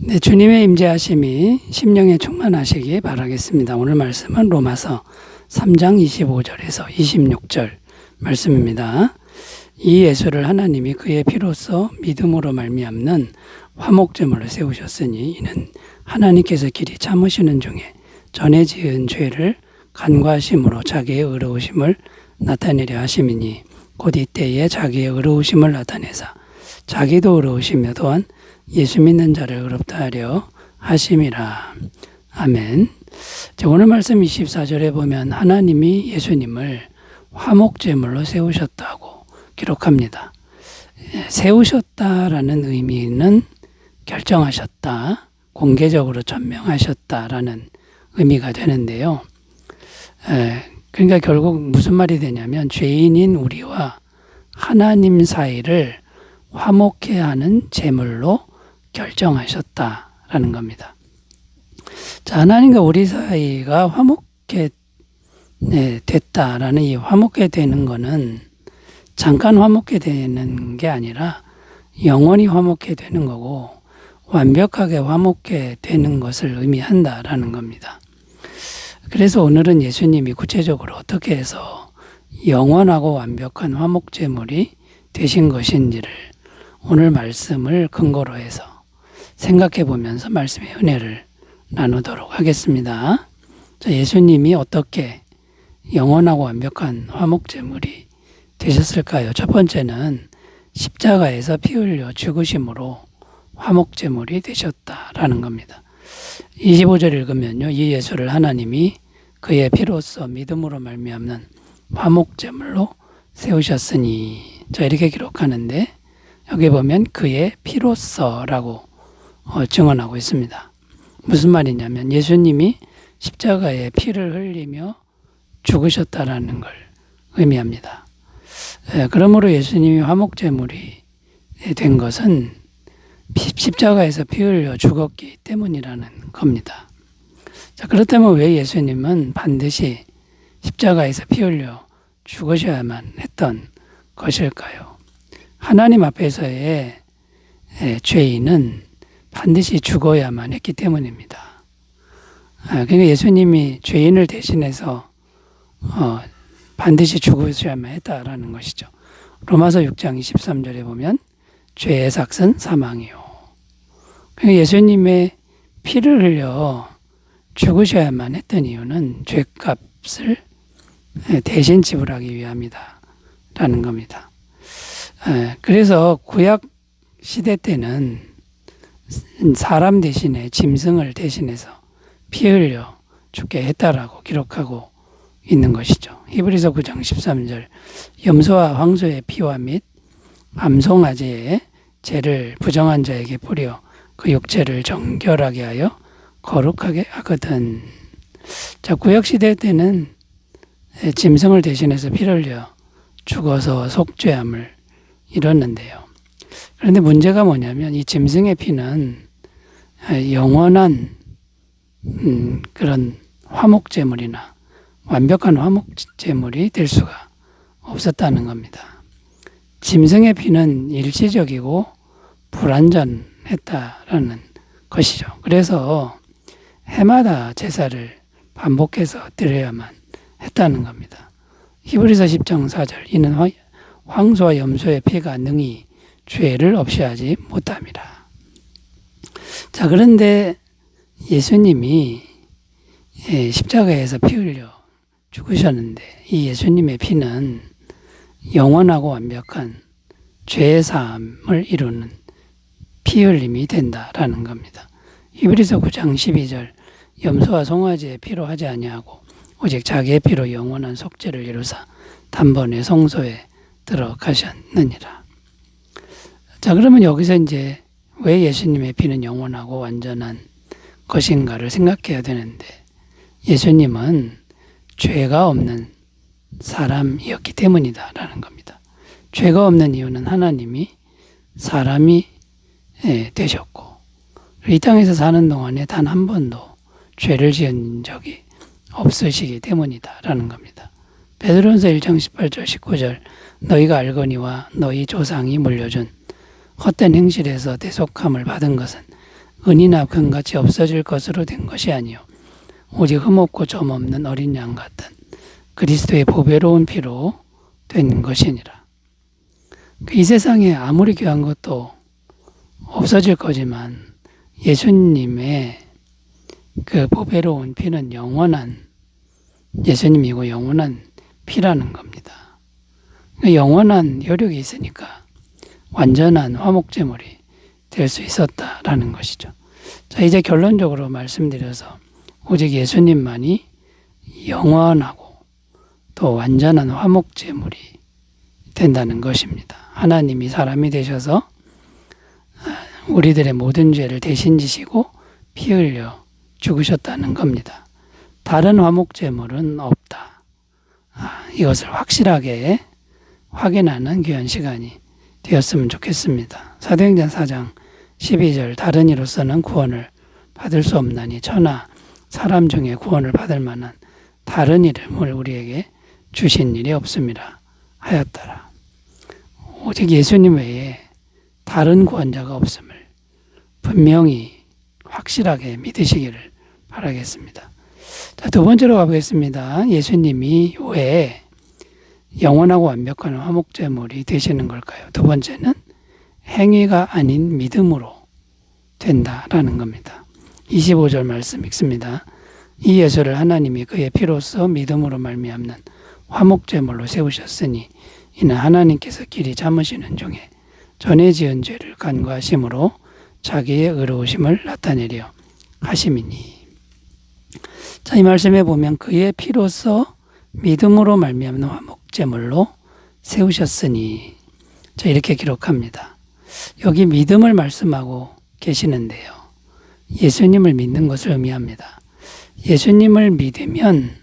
네, 주님의 임재하심이 심령에 충만하시기 바라겠습니다. 오늘 말씀은 로마서 3장 25절에서 26절 말씀입니다. 이 예수를 하나님이 그의 피로써 믿음으로 말미암는 화목제물로 세우셨으니 이는 하나님께서 길이 참으시는 중에 전에 지은 죄를 간과하심으로 자기의 의로우심을 나타내려 하심이니 곧 이때에 자기의 의로우심을 나타내사 자기도 의로우시며 또한 예수 믿는 자를 의롭다 하려 하심이라. 아멘. 오늘 말씀 24절에 보면 하나님이 예수님을 화목제물로 세우셨다고 기록합니다. 세우셨다라는 의미는 결정하셨다, 공개적으로 천명하셨다라는 의미가 되는데요. 그러니까 결국 무슨 말이 되냐면 죄인인 우리와 하나님 사이를 화목해 하는 제물로 결정하셨다라는 겁니다. 자, 하나님과 우리 사이가 화목해 됐다라는 이 화목해 되는 거는 잠깐 화목해 되는 게 아니라 영원히 화목해 되는 거고 완벽하게 화목해 되는 것을 의미한다라는 겁니다. 그래서 오늘은 예수님이 구체적으로 어떻게 해서 영원하고 완벽한 화목제물이 되신 것인지를 오늘 말씀을 근거로 해서 생각해 보면서 말씀의 은혜를 나누도록 하겠습니다. 자, 예수님이 어떻게 영원하고 완벽한 화목제물이 되셨을까요? 첫 번째는 십자가에서 피 흘려 죽으심으로 화목제물이 되셨다라는 겁니다. 25절 읽으면요. 이 예수를 하나님이 그의 피로써 믿음으로 말미암는 화목제물로 세우셨으니, 자, 이렇게 기록하는데 여기 보면 그의 피로써라고 증언하고 있습니다. 무슨 말이냐면 예수님이 십자가에 피를 흘리며 죽으셨다라는 걸 의미합니다. 그러므로 예수님이 화목제물이 된 것은 십자가에서 피 흘려 죽었기 때문이라는 겁니다. 자, 그렇다면 왜 예수님은 반드시 십자가에서 피 흘려 죽으셔야만 했던 것일까요? 하나님 앞에서의 죄인은 반드시 죽어야만 했기 때문입니다. 그러니까 예수님이 죄인을 대신해서 반드시 죽으셔야만 했다라는 것이죠. 로마서 6장 23절에 보면 죄의 삭은 사망이요. 그러니까 예수님의 피를 흘려 죽으셔야만 했던 이유는 죄값을 대신 지불하기 위함이다라는 겁니다. 그래서 구약 시대 때는 사람 대신에 짐승을 대신해서 피 흘려 죽게 했다라고 기록하고 있는 것이죠. 히브리서 9장 13절 염소와 황소의 피와 및 암송아지의 죄를 부정한 자에게 뿌려 그 육체를 정결하게 하여 거룩하게 하거든. 자, 구약 시대 때는 짐승을 대신해서 피를 흘려 죽어서 속죄함을 이뤘는데요. 그런데 문제가 뭐냐면 이 짐승의 피는 영원한 그런 화목제물이나 완벽한 화목제물이 될 수가 없었다는 겁니다. 짐승의 피는 일시적이고 불완전했다라는 것이죠. 그래서 해마다 제사를 반복해서 드려야만 했다는 겁니다. 히브리서 10장 4절 이는 황소와 염소의 피가 능히 죄를 없이 하지 못함이라. 자, 그런데 예수님이 십자가에서 피 흘려 죽으셨는데 이 예수님의 피는 영원하고 완벽한 죄의 사함을 이루는 피 흘림이 된다라는 겁니다. 히브리서 9장 12절 염소와 송아지의 피로 하지 아니하고 오직 자기의 피로 영원한 속죄를 이루사 단번에 성소에 들어가셨느니라. 자, 그러면 여기서 이제 왜 예수님의 피는 영원하고 완전한 것인가를 생각해야 되는데 예수님은 죄가 없는 사람이었기 때문이다라는 겁니다. 죄가 없는 이유는 하나님이 사람이 되셨고 이 땅에서 사는 동안에 단 한 번도 죄를 지은 적이 없으시기 때문이다라는 겁니다. 베드로전서 1장 18절 19절 너희가 알거니와 너희 조상이 물려준 헛된 행실에서 대속함을 받은 것은 은이나 금같이 없어질 것으로 된 것이 아니요 오직 흠없고 점 없는 어린 양 같은 그리스도의 보배로운 피로 된 것이니라. 이 세상에 아무리 귀한 것도 없어질 거지만 예수님의 그 보배로운 피는 영원한 예수님이고 영원한 피라는 겁니다. 영원한 효력이 있으니까 완전한 화목제물이 될 수 있었다라는 것이죠. 자, 이제 결론적으로 말씀드려서 오직 예수님만이 영원하고 또 완전한 화목제물이 된다는 것입니다. 하나님이 사람이 되셔서 우리들의 모든 죄를 대신 지시고 피 흘려 죽으셨다는 겁니다. 다른 화목제물은 없다. 이것을 확실하게 확인하는 귀한 시간이 되었으면 좋겠습니다. 사도행전 4장 12절 다른 이로서는 구원을 받을 수 없나니 천하 사람 중에 구원을 받을 만한 다른 이름을 우리에게 주신 일이 없음이라 하였더라. 오직 예수님 외에 다른 구원자가 없음을 분명히 확실하게 믿으시기를 바라겠습니다. 자, 두 번째로 가보겠습니다. 예수님이 왜 영원하고 완벽한 화목제물이 되시는 걸까요? 두 번째는 행위가 아닌 믿음으로 된다라는 겁니다. 25절 말씀 읽습니다. 이 예수를 하나님이 그의 피로써 믿음으로 말미암는 화목제물로 세우셨으니 이는 하나님께서 길이 참으시는 중에 전에 지은 죄를 간과하심으로 자기의 의로우심을 나타내려 하심이니. 자, 이 말씀에 보면 그의 피로써 믿음으로 말미암는 화목제물로 세우셨으니, 자, 이렇게 기록합니다. 여기 믿음을 말씀하고 계시는데요. 예수님을 믿는 것을 의미합니다. 예수님을 믿으면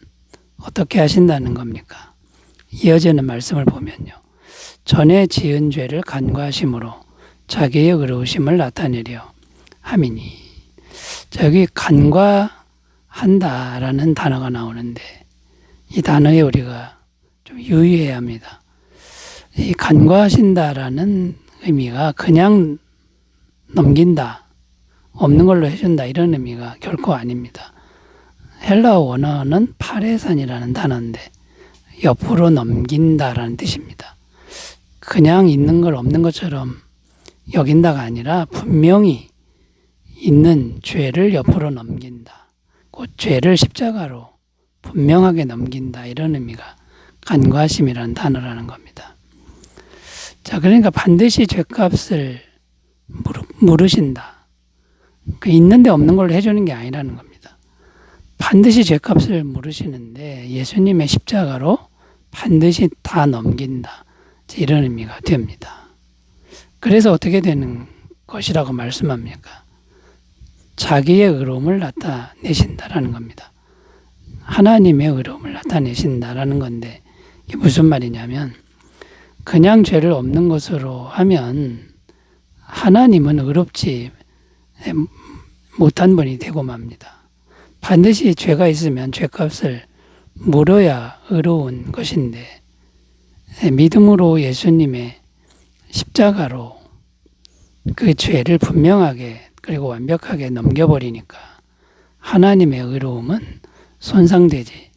어떻게 하신다는 겁니까? 이어지는 말씀을 보면요. 전에 지은 죄를 간과하심으로 자기의 의로우심을 나타내려 함이니. 자, 여기 간과한다라는 단어가 나오는데 이 단어에 우리가 좀 유의해야 합니다. 이 간과하신다라는 의미가 그냥 넘긴다, 없는 걸로 해준다 이런 의미가 결코 아닙니다. 헬라어 원어는 파레산이라는 단어인데 옆으로 넘긴다라는 뜻입니다. 그냥 있는 걸 없는 것처럼 여긴다가 아니라 분명히 있는 죄를 옆으로 넘긴다. 그 죄를 십자가로 분명하게 넘긴다. 이런 의미가 간과하심이라는 단어라는 겁니다. 자, 그러니까 반드시 죄값을 물으신다. 그 있는데 없는 걸로 해주는 게 아니라는 겁니다. 반드시 죄값을 물으시는데 예수님의 십자가로 반드시 다 넘긴다. 이런 의미가 됩니다. 그래서 어떻게 되는 것이라고 말씀합니까? 자기의 의로움을 나타내신다라는 겁니다. 하나님의 의로움을 나타내신다라는 건데 이게 무슨 말이냐면 그냥 죄를 없는 것으로 하면 하나님은 의롭지 못한 분이 되고 맙니다. 반드시 죄가 있으면 죄값을 물어야 의로운 것인데 믿음으로 예수님의 십자가로 그 죄를 분명하게 그리고 완벽하게 넘겨버리니까 하나님의 의로움은 손상되지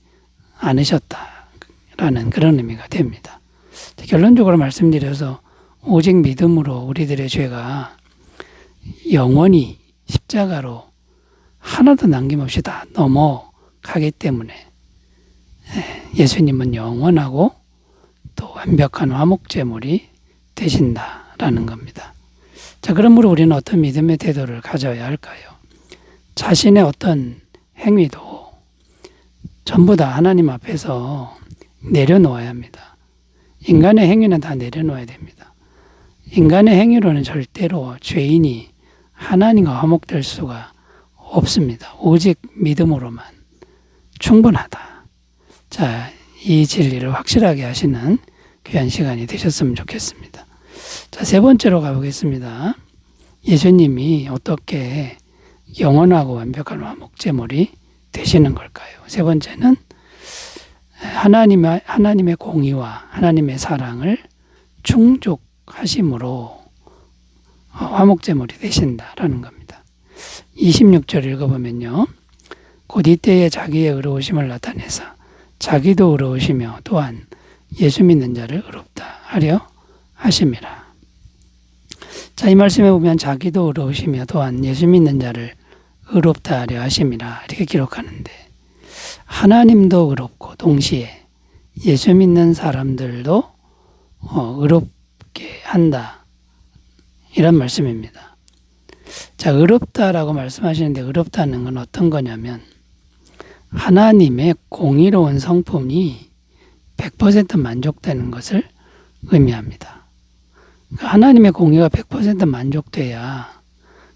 않으셨다라는 그런 의미가 됩니다. 결론적으로 말씀드려서 오직 믿음으로 우리들의 죄가 영원히 십자가로 하나도 남김없이 다 넘어가기 때문에 예수님은 영원하고 또 완벽한 화목제물이 되신다라는 겁니다. 자, 그러므로 우리는 어떤 믿음의 태도를 가져야 할까요? 자신의 어떤 행위도 전부 다 하나님 앞에서 내려놓아야 합니다. 인간의 행위는 다 내려놓아야 됩니다. 인간의 행위로는 절대로 죄인이 하나님과 화목될 수가 없습니다. 오직 믿음으로만 충분하다. 자, 이 진리를 확실하게 하시는 귀한 시간이 되셨으면 좋겠습니다. 자, 세 번째로 가보겠습니다. 예수님이 어떻게 영원하고 완벽한 화목제물이 되시는 걸까요? 세 번째는 하나님의 공의와 하나님의 사랑을 충족하심으로 화목제물이 되신다라는 겁니다. 26절 읽어보면요. 곧 이때에 자기의 의로우심을 나타내서 자기도 의로우시며 또한 예수 믿는 자를 의롭다 하려 하심이라. 자, 이 말씀에 보면 자기도 의로우시며 또한 예수 믿는 자를 의롭다 하려 하심이라 이렇게 기록하는데, 하나님도 의롭고 동시에 예수 믿는 사람들도 의롭게 한다, 이런 말씀입니다. 자, 의롭다라고 말씀하시는데, 의롭다는 건 어떤 거냐면 하나님의 공의로운 성품이 100% 만족되는 것을 의미합니다. 하나님의 공의가 100% 만족돼야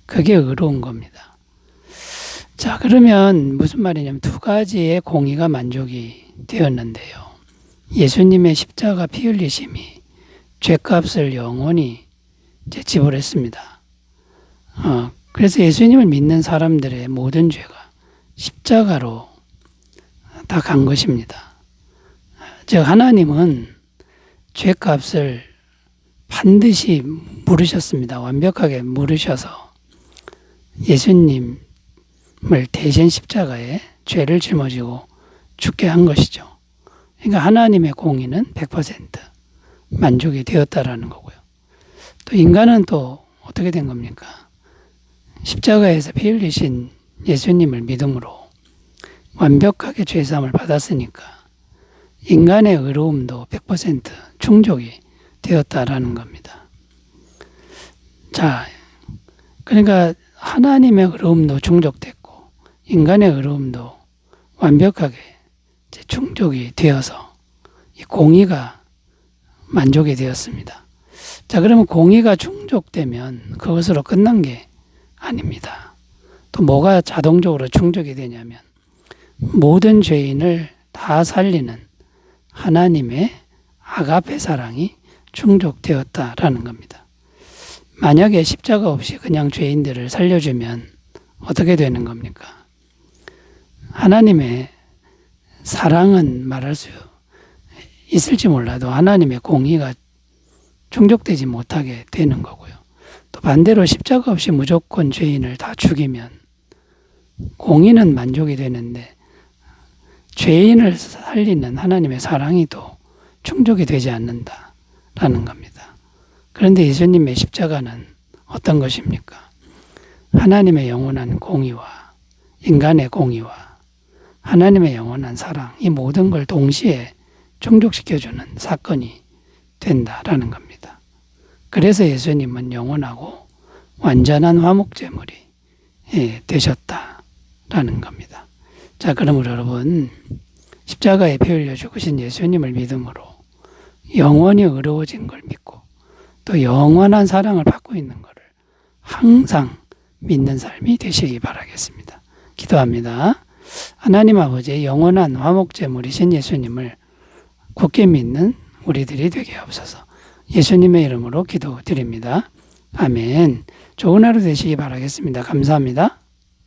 그게 의로운 겁니다. 자, 그러면 무슨 말이냐면 두 가지의 공의가 만족이 되었는데요. 예수님의 십자가 피 흘리심이 죄값을 영원히 지불했습니다. 그래서 예수님을 믿는 사람들의 모든 죄가 십자가로 다 간 것입니다. 즉 하나님은 죄값을 반드시 물으셨습니다. 완벽하게 물으셔서 예수님을 대신 십자가에 죄를 짊어지고 죽게 한 것이죠. 그러니까 하나님의 공의는 100% 만족이 되었다라는 거고요. 또 인간은 또 어떻게 된 겁니까? 십자가에서 피 흘리신 예수님을 믿음으로 완벽하게 죄사함을 받았으니까 인간의 의로움도 100% 충족이 되었다라는 겁니다. 자, 그러니까 하나님의 의로움도 충족됐고 인간의 의로움도 완벽하게 충족이 되어서 이 공의가 만족이 되었습니다. 자, 그러면 공의가 충족되면 그것으로 끝난 게 아닙니다. 또 뭐가 자동적으로 충족이 되냐면 모든 죄인을 다 살리는 하나님의 아가페 사랑이 충족되었다라는 겁니다. 만약에 십자가 없이 그냥 죄인들을 살려주면 어떻게 되는 겁니까? 하나님의 사랑은 말할 수 있을지 몰라도 하나님의 공의가 충족되지 못하게 되는 거고요. 또 반대로 십자가 없이 무조건 죄인을 다 죽이면 공의는 만족이 되는데 죄인을 살리는 하나님의 사랑이 또 충족이 되지 않는다라는 겁니다. 그런데 예수님의 십자가는 어떤 것입니까? 하나님의 영원한 공의와 인간의 공의와 하나님의 영원한 사랑, 이 모든 걸 동시에 충족시켜주는 사건이 된다라는 겁니다. 그래서 예수님은 영원하고 완전한 화목제물이 되셨다라는 겁니다. 자, 그러므로 여러분, 십자가에 피 흘려 죽으신 예수님을 믿음으로 영원히 의로워진 걸 믿고 또 영원한 사랑을 받고 있는 것을 항상 믿는 삶이 되시기 바라겠습니다. 기도합니다. 하나님 아버지의 영원한 화목제물이신 예수님을 굳게 믿는 우리들이 되게 하옵소서. 예수님의 이름으로 기도드립니다. 아멘. 좋은 하루 되시기 바라겠습니다. 감사합니다.